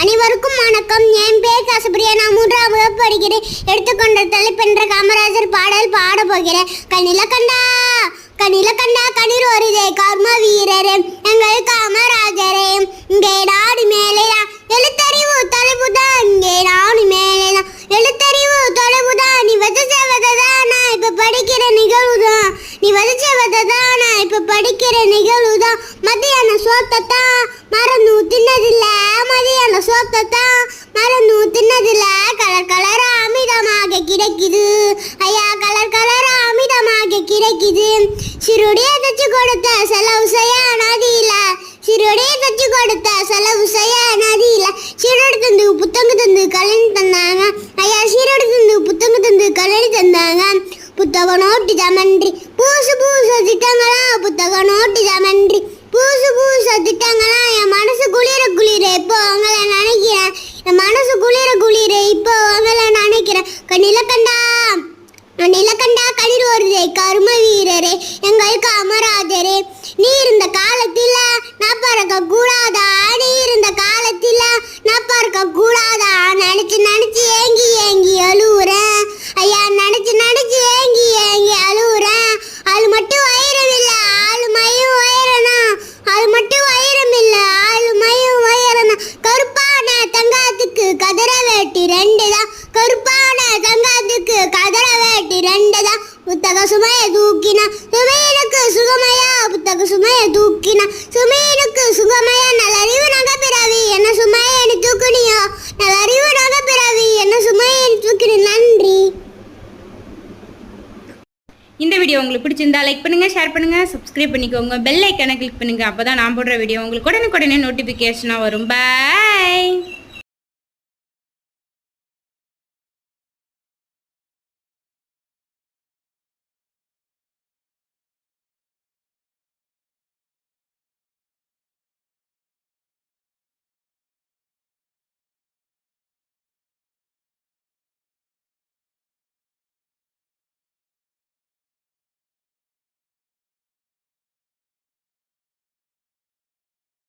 அனைவருக்கும் வணக்கம். என் பேர் கசப்பிரியா. நான் 3ஆம் வகுப்பு படிக்கிறேன். எடுத்துக்கொண்ட தலைப்பென்ற காமராஜர் பாடல் பாட போகிறேன். கண்ணில கண்டா கண்ணீர் வருதே கர்ம வீரரே எங்கள் காமராஜரே. இங்கே நாடு மேலேதான் எழுத்தறிவு தொலைவுதான். இங்கே நாடு மேலேதான் எழுத்தறிவு தொலைவுதான். நீ வதச்சவதான் நான் இப்ப படிக்கிற நிகழ்வுதான். மதியான சோத்தத்தான் மறந்து தின்னதில்ல. கலர் கலரா அமிதமாக கிடைக்குது ஐயா. கலர் கலரா அமிதமாக கிடைக்குது. சிறுடியே தச்சு கொடுத்த செலவு செய்ய நதியில. சீரோடு தந்து புத்தங்க தந்து கலனி தந்தாங்க ஐயா. புத்தக நோட்டி தமன்றி பூசு திட்டங்களா. என் மனசு குளிர இப்போ உங்களை நினைக்கிறேன். கண்ணில கண்டா கண்ணீர் வருதே கர்ம வீரரே எங்கள் காமராஜரே. நீ இருந்த காலத்தில நான் பறக்க கூடாதா? நினைச்சு ஏங்கி அழுவுறேன் ஐயா. நினைச்சு ஏங்கி அழுவுறேன். அது மட்டும் வைரம் இல்ல ஆளுமையும் வைரனா. கருப்பான தங்காத்துக்கு கதற வேட்டி ரெண்டு தான். புத்தக சுமையை தூக்கினா சுகமையா. நல்லறிவு நக பிறவி என்ன சுமையை என தூக்குனியோ. நன்றி. இந்த வீடியோ உங்களுக்கு பிடிச்சிருந்தா லைக் பண்ணுங்க, ஷேர் பண்ணுங்க, சப்ஸ்கிரைப் பண்ணிக்கோங்க, பெல் ஐக்கானை கிளிக் பண்ணுங்க. அப்பதான் நான் போடுற வீடியோ உங்களுக்கு உடனுக்குடனே நோட்டிபிகேஷனா வரும். பை.